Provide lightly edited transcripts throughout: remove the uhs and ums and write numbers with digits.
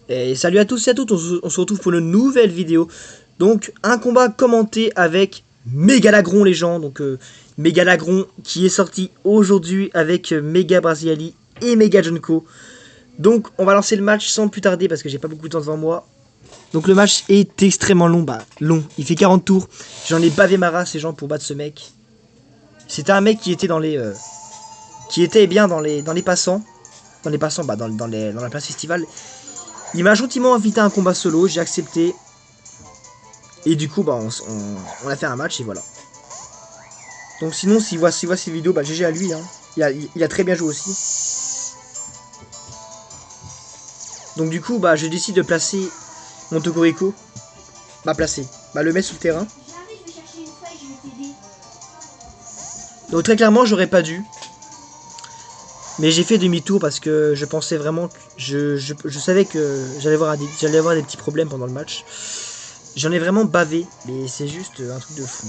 Et salut à tous et à toutes, on se retrouve pour une nouvelle vidéo. Donc un combat commenté avec Megalagron les gens. Donc Megalagron qui est sorti aujourd'hui avec Mega Brasiali et Mega Junko. Donc on va lancer le match sans plus tarder parce que j'ai pas beaucoup de temps devant moi. Donc le match est extrêmement long, long, il fait 40 tours. J'en ai bavé ma race les gens pour battre ce mec. C'était un mec qui était dans les... qui était bien dans les passants. Dans les passants, dans la place festival. Il m'a gentiment invité à un combat solo, j'ai accepté. Et du coup, on a fait un match et voilà. Donc sinon, s'il voit ces vidéos, GG à lui. Hein. Il a très bien joué aussi. Donc du coup, je décide de placer mon Togorico. Le mettre sous le terrain. Donc très clairement, j'aurais pas dû. Mais j'ai fait demi-tour parce que je pensais vraiment que je savais que j'allais avoir des petits problèmes pendant le match. J'en ai vraiment bavé, mais c'est juste un truc de fou.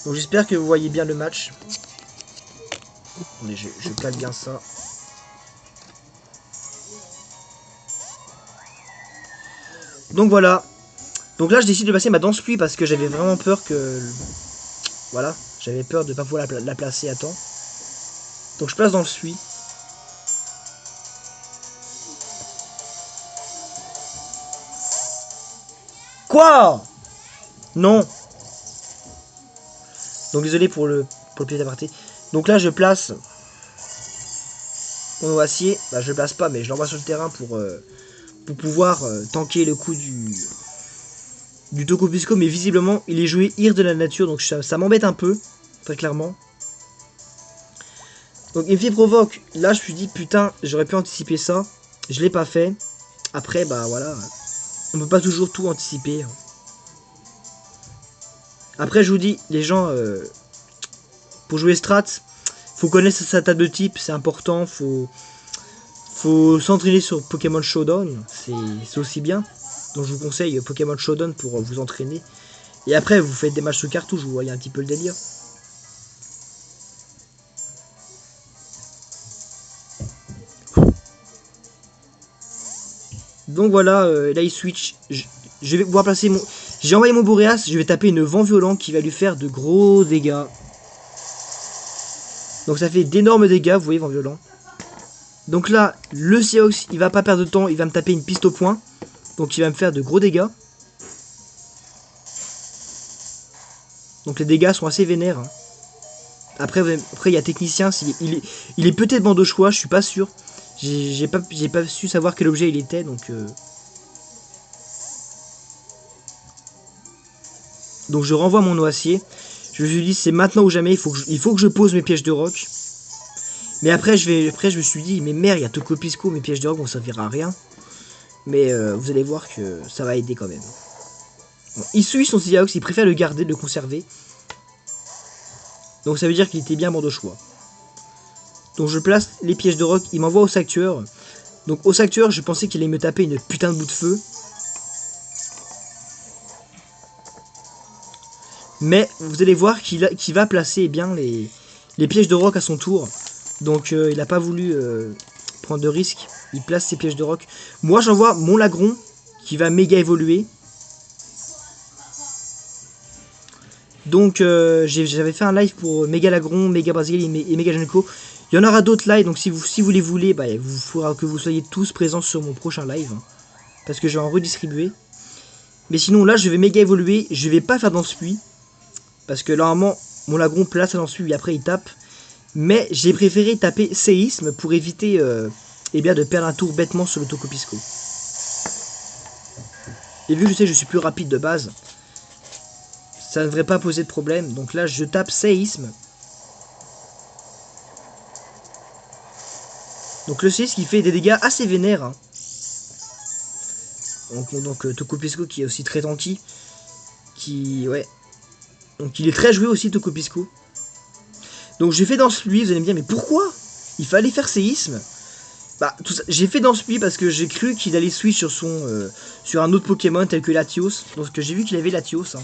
Donc j'espère que vous voyez bien le match. Attendez, je cale bien ça. Donc voilà. Donc là je décide de passer ma danse pluie parce que j'avais vraiment peur que... Voilà, j'avais peur de ne pas pouvoir la placer à temps. Donc je place dans le suie. Quoi? Non. Donc désolé pour le pied d'aparté. Donc là je place mon oacier. Je le place pas mais je l'envoie sur le terrain pour pouvoir tanker le coup du Tocopisco. Mais visiblement il est joué Ir de la nature. Donc ça m'embête un peu. Très clairement. Donc il me fait provoque. Là je me suis dit putain j'aurais pu anticiper ça. Je l'ai pas fait. Après voilà. On peut pas toujours tout anticiper. Après je vous dis les gens pour jouer strat, faut connaître sa table de type, c'est important, faut s'entraîner sur Pokémon Showdown, c'est aussi bien. Donc je vous conseille Pokémon Showdown pour vous entraîner. Et après vous faites des matchs sous cartouche, vous voyez un petit peu le délire. Donc voilà, là il switch. Je vais pouvoir placer mon... J'ai envoyé mon Boreas, je vais taper une vent violent qui va lui faire de gros dégâts. Donc ça fait d'énormes dégâts, vous voyez, vent violent. Donc là, le Seox, il va pas perdre de temps, il va me taper une piste au point. Donc il va me faire de gros dégâts. Donc les dégâts sont assez vénères. Hein. Après, il y a technicien, il est peut-être bandeau choix, je suis pas sûr. J'ai pas su savoir quel objet il était, donc... Donc je renvoie mon noacier. Je me suis dit, c'est maintenant ou jamais, il faut que je pose mes pièges de roc. Mais après, je me suis dit, mais merde, il y a Tocopisco, mes pièges de roc vont servir à rien. Mais vous allez voir que ça va aider quand même. Bon, il suit son Seahawks, il préfère le garder, le conserver. Donc ça veut dire qu'il était bien bandeau choix. Donc je place les pièges de roc, il m'envoie au Sactueur. Donc au Sactueur, je pensais qu'il allait me taper une putain de bout de feu. Mais vous allez voir qu'il va placer bien les pièges de roc à son tour. Donc il n'a pas voulu prendre de risque. Il place ses pièges de roc. Moi j'envoie mon Lagron qui va méga évoluer. Donc j'avais fait un live pour Méga Lagron, Méga Brasilia et Méga Junko. Il y en aura d'autres lives, donc si vous les voulez, il faudra que vous soyez tous présents sur mon prochain live. Hein, parce que je vais en redistribuer. Mais sinon là je vais méga évoluer, je vais pas faire dans ce puits. Parce que normalement mon Lagron place dans ce puits et après il tape. Mais j'ai préféré taper séisme pour éviter de perdre un tour bêtement sur le Tocopisco. Et vu que je sais que je suis plus rapide de base, ça ne devrait pas poser de problème. Donc là je tape séisme. Donc le séisme qui fait des dégâts assez vénères. Hein. Donc Tocopisco qui est aussi très tanky. Donc il est très joué aussi Tocopisco. Donc j'ai fait dans ce pluie, vous allez me dire mais pourquoi il fallait faire séisme? J'ai fait dans ce pluie parce que j'ai cru qu'il allait switch sur un autre Pokémon tel que Latios. Donc j'ai vu qu'il avait Latios. Hein.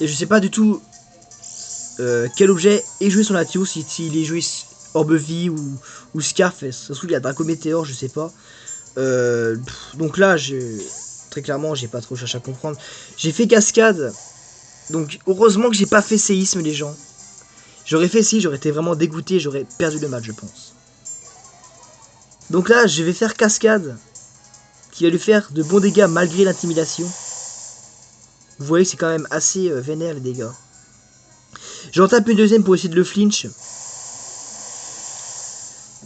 Et je sais pas du tout quel objet est joué sur Latios, s'il est joué Orbe-Vie ou Scarf, ça se trouve il y a Draco Météore, je sais pas. Donc là, très clairement, j'ai pas trop cherché à comprendre. J'ai fait Cascade, donc heureusement que j'ai pas fait Séisme, les gens. J'aurais fait si, j'aurais été vraiment dégoûté, j'aurais perdu le match, je pense. Donc là, je vais faire Cascade, qui va lui faire de bons dégâts malgré l'intimidation. Vous voyez, c'est quand même assez vénère les dégâts. J'en tape une deuxième pour essayer de le flinch.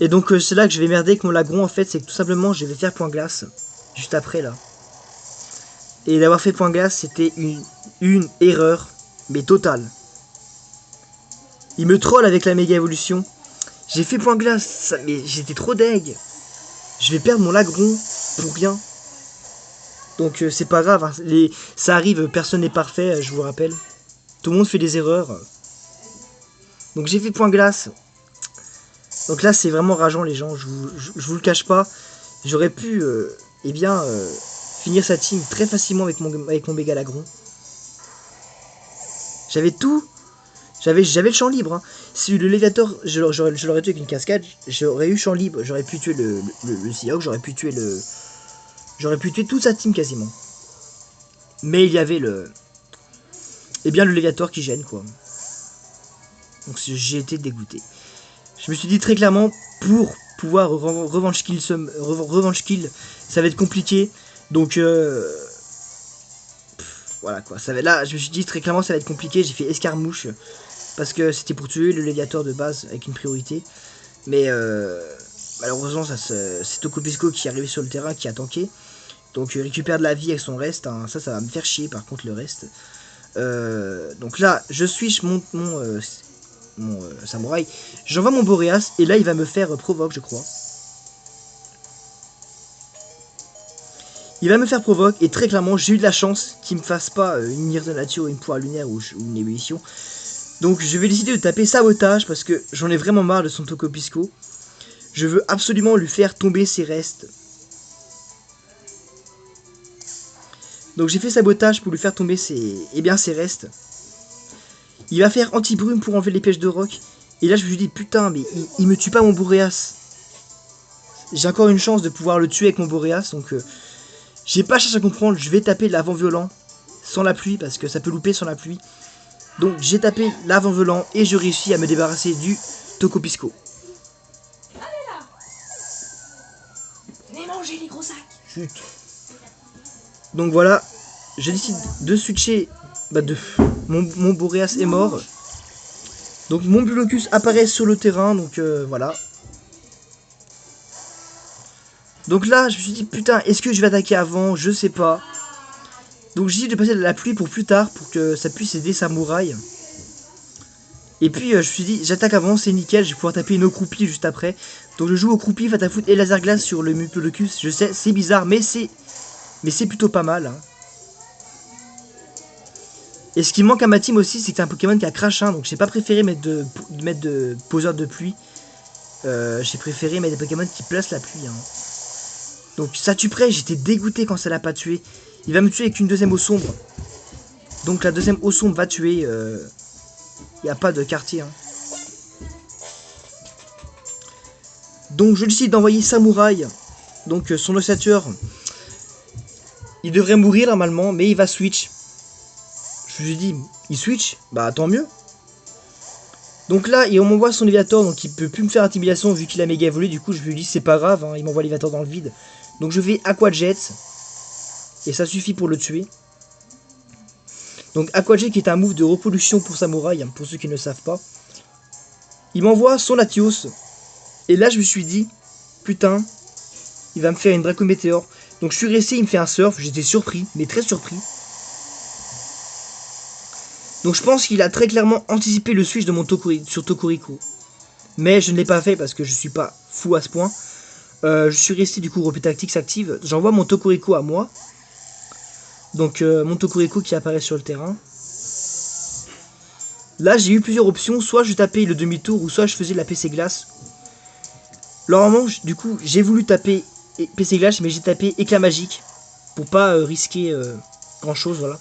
Et donc c'est là que je vais merder avec mon Lagron en fait, c'est que tout simplement je vais faire point glace. Juste après là. Et d'avoir fait point glace, c'était une erreur, mais totale. Il me troll avec la méga évolution. J'ai fait point glace, mais j'étais trop deg. Je vais perdre mon Lagron pour rien. Donc c'est pas grave, hein. Ça arrive, personne n'est parfait, je vous rappelle. Tout le monde fait des erreurs. Donc j'ai fait point glace. Donc là c'est vraiment rageant les gens, je vous le cache pas. J'aurais pu finir sa team très facilement avec mon méga Lagron. J'avais tout. J'avais le champ libre. Hein. Si le Léviator, je l'aurais tué avec une cascade, j'aurais eu champ libre. J'aurais pu tuer le Seahawk, j'aurais pu tuer toute sa team quasiment. Mais il y avait le Léviator qui gêne quoi. Donc j'ai été dégoûté. Je me suis dit très clairement, pour pouvoir revanche kill, ça va être compliqué. Donc voilà quoi. Là, je me suis dit très clairement ça va être compliqué. J'ai fait escarmouche parce que c'était pour tuer le Léviator de base avec une priorité. Mais malheureusement, c'est Tokopisco qui est arrivé sur le terrain, qui a tanké. Donc il récupère de la vie avec son reste. Hein. Ça va me faire chier par contre le reste. Donc là, je switch mon samouraï. J'envoie mon Boréas et là il va me faire provoque, je crois. Il va me faire provoque et très clairement j'ai eu de la chance qu'il me fasse pas une mire de nature, une poire lunaire ou une ébullition. Donc je vais décider de taper sabotage parce que j'en ai vraiment marre de son Tokopisco. Je veux absolument lui faire tomber ses restes. Donc j'ai fait sabotage pour lui faire tomber ses restes. Il va faire anti-brume pour enlever les pièges de roc. Et là je me suis dit putain mais il me tue pas mon Boréas. J'ai encore une chance de pouvoir le tuer avec mon Boréas. Donc j'ai pas cherché à comprendre. Je vais taper l'avant violent sans la pluie parce que ça peut louper sans la pluie. Donc j'ai tapé l'avant violent et je réussis à me débarrasser du Tokopisco. Allez là. Venez manger les gros sacs. Chut. Donc voilà, j'ai décidé de switcher. Mon Boréas est mort. Donc mon Bulocus apparaît sur le terrain. Donc voilà. Donc là, je me suis dit, putain, est-ce que je vais attaquer avant? Je sais pas. Donc j'ai dit de passer de la pluie pour plus tard, pour que ça puisse aider Samouraï. Et puis je me suis dit, j'attaque avant, c'est nickel, je vais pouvoir taper une Okrupi juste après. Donc je joue Okrupi, Fatafoot et Laser Glace sur le Bulocus. Je sais, c'est bizarre, mais c'est plutôt pas mal. Hein. Et ce qui manque à ma team aussi, c'est que c'est un Pokémon qui a crash 1, donc j'ai pas préféré mettre de poseur de pluie. J'ai préféré mettre des Pokémon qui placent la pluie. Hein. Donc ça tue près, j'étais dégoûté quand ça l'a pas tué. Il va me tuer avec une deuxième eau sombre. Donc la deuxième eau sombre va tuer. Il n'y a pas de quartier. Hein. Donc je décide d'envoyer Samouraï. Donc son ossature. Il devrait mourir normalement, mais il va switch. Je me suis dit, il switch? Bah tant mieux. Donc là, on m'envoie son Léviator, donc il peut plus me faire intimidation vu qu'il a méga évolué. Du coup, je lui dis, c'est pas grave, hein, il m'envoie Léviator dans le vide. Donc je fais Aqua Jet. Et ça suffit pour le tuer. Donc Aqua Jet qui est un move de reproduction pour Samouraï, hein, pour ceux qui ne savent pas. Il m'envoie son Latios. Et là, je me suis dit, putain, il va me faire une Draco Météore. Donc je suis resté, il me fait un surf. J'étais surpris, mais très surpris. Donc je pense qu'il a très clairement anticipé le switch de mon sur Tokurico. Mais je ne l'ai pas fait parce que je suis pas fou à ce point. Je suis resté du coup repli tactique s'active. J'envoie mon Tokurico à moi. Donc mon Tokurico qui apparaît sur le terrain. Là j'ai eu plusieurs options. Soit je tapais le demi-tour ou soit je faisais la PC glace. Normalement du coup j'ai voulu taper PC glace mais j'ai tapé éclat magique. Pour pas risquer grand chose voilà.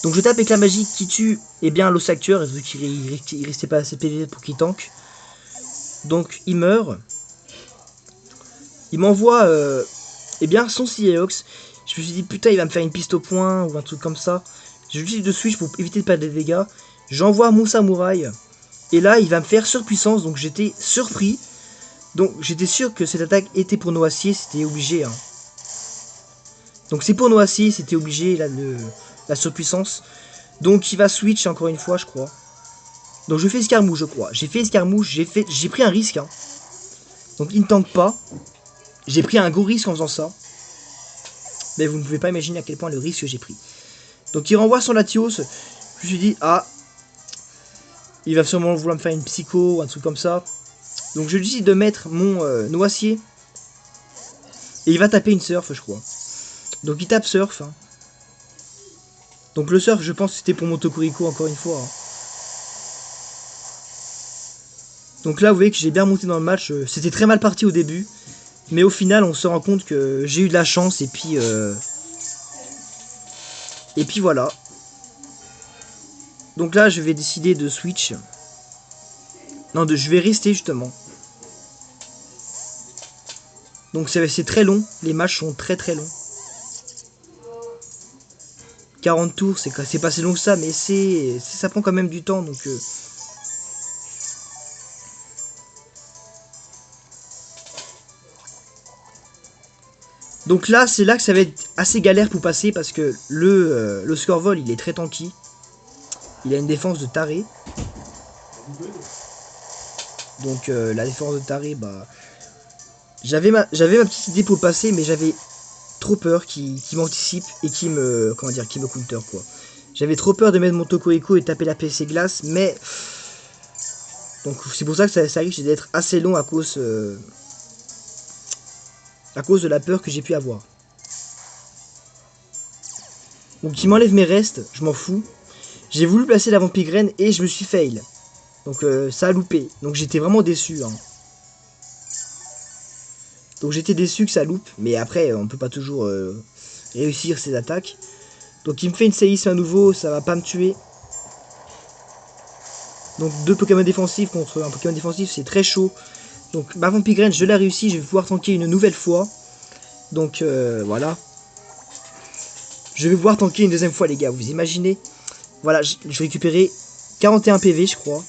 Donc je tape éclat magique qui tue l'os actueur, vu qu'il restait pas assez PV pour qu'il tank. Donc il meurt. Il m'envoie son Seahawks. Je me suis dit putain il va me faire une piste au point ou un truc comme ça. J'utilise de switch pour éviter de perdre des dégâts. J'envoie mon samouraï. Et là il va me faire surpuissance, donc j'étais surpris. Donc j'étais sûr que cette attaque était pour Noacier, c'était obligé. Hein. Donc c'est pour Noacier, c'était obligé là, la surpuissance. Donc il va switch encore une fois je crois. Donc je fais escarmouche je crois. J'ai fait escarmouche, j'ai pris un risque. Hein. Donc il ne tank pas. J'ai pris un gros risque en faisant ça. Mais vous ne pouvez pas imaginer à quel point le risque que j'ai pris. Donc il renvoie son Latios. Je me suis dit, ah, il va sûrement vouloir me faire une psycho ou un truc comme ça. Donc je décide de mettre mon Noacier. Et il va taper une surf, je crois. Donc il tape surf. Hein. Donc le surf, je pense que c'était pour mon Tokurico encore une fois. Hein. Donc là, vous voyez que j'ai bien monté dans le match. C'était très mal parti au début. Mais au final, on se rend compte que j'ai eu de la chance. Et puis voilà. Donc là, je vais décider de switch. Non, je vais rester justement. Donc c'est très long. Les matchs sont très longs. 40 tours, c'est pas si long que ça, mais ça prend quand même du temps. Donc là, c'est là que ça va être assez galère pour passer parce que le Scorvol, il est très tanky. Il a une défense de taré. Donc la défense de taré, bah... J'avais ma petite idée pour le passer, mais j'avais trop peur qu'il m'anticipe et qu'il me counter, quoi. J'avais trop peur de mettre mon Tokurico et taper la PC glace, mais... Donc c'est pour ça que ça risque d'être assez long à cause de la peur que j'ai pu avoir. Donc il m'enlève mes restes, je m'en fous. J'ai voulu placer la Vampigraine et je me suis fail. Donc ça a loupé. Donc j'étais vraiment déçu. Hein. Donc j'étais déçu que ça loupe. Mais après on peut pas toujours réussir ses attaques. Donc il me fait une séisme à nouveau, ça va pas me tuer. Donc 2 Pokémon défensifs contre un Pokémon défensif, c'est très chaud. Donc ma Vampigraine, je l'ai réussi, je vais pouvoir tanker une nouvelle fois. Donc voilà. Je vais pouvoir tanker une deuxième fois les gars, vous imaginez. Voilà, je vais récupérer 41 PV je crois.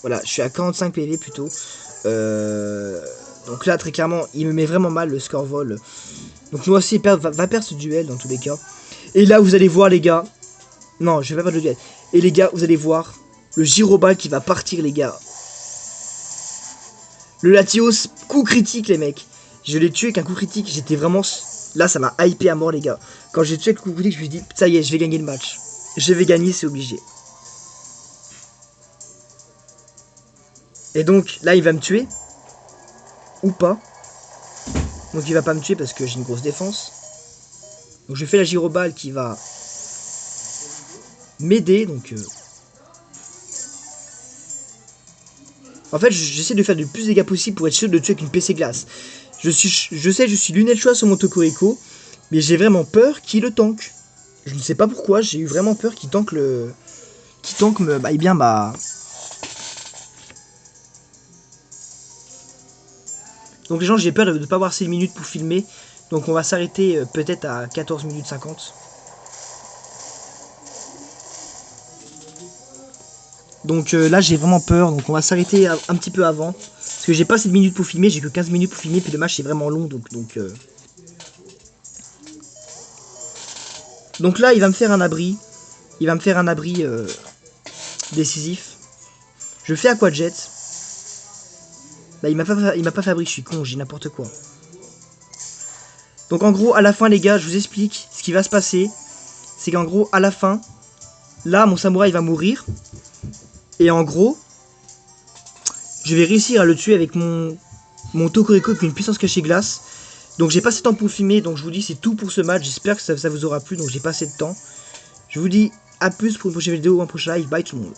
Voilà, je suis à 45 PV plutôt. Donc là très clairement, il me met vraiment mal le Scorvol. Donc moi aussi va perdre ce duel dans tous les cas. Et là vous allez voir les gars. Non, je vais pas perdre le duel. Et les gars, vous allez voir le Gyroball qui va partir les gars. Le Latios, coup critique les mecs. Je l'ai tué avec un coup critique, j'étais vraiment... Là ça m'a hypé à mort les gars. Quand j'ai tué avec le coup critique, je me suis dit, ça y est, je vais gagner le match. Je vais gagner, c'est obligé. Et donc là il va me tuer. Ou pas. Donc il va pas me tuer parce que j'ai une grosse défense. Donc je fais la Gyroball qui va m'aider. Donc en fait j'essaie de faire le plus de dégâts possible pour être sûr de tuer avec une PC glace. Je sais, je suis lunettes choix sur mon Tokurico, mais j'ai vraiment peur qu'il le tank. Je ne sais pas pourquoi, j'ai eu vraiment peur qu'il tank le... Qu'il tank me... Bah, bien ma... Donc les gens, j'ai peur de ne pas avoir 6 minutes pour filmer. Donc on va s'arrêter peut-être à 14 minutes 50. Donc là j'ai vraiment peur, donc on va s'arrêter un petit peu avant. Parce que j'ai pas 7 minutes pour filmer, j'ai que 15 minutes pour filmer, puis le match c'est vraiment long, donc là il va me faire un abri. Il va me faire un abri décisif. Je fais Aquajet. Bah il m'a pas fait abri, je suis con, j'ai n'importe quoi. Donc en gros à la fin les gars, je vous explique ce qui va se passer. C'est qu'en gros à la fin, là mon samouraï va mourir. Et en gros, je vais réussir à le tuer avec mon Tokurico avec une puissance cachée glace. Donc j'ai pas assez de temps pour filmer, donc je vous dis c'est tout pour ce match. J'espère que ça vous aura plu, donc j'ai pas assez de temps. Je vous dis à plus pour une prochaine vidéo ou un prochain live. Bye tout le monde.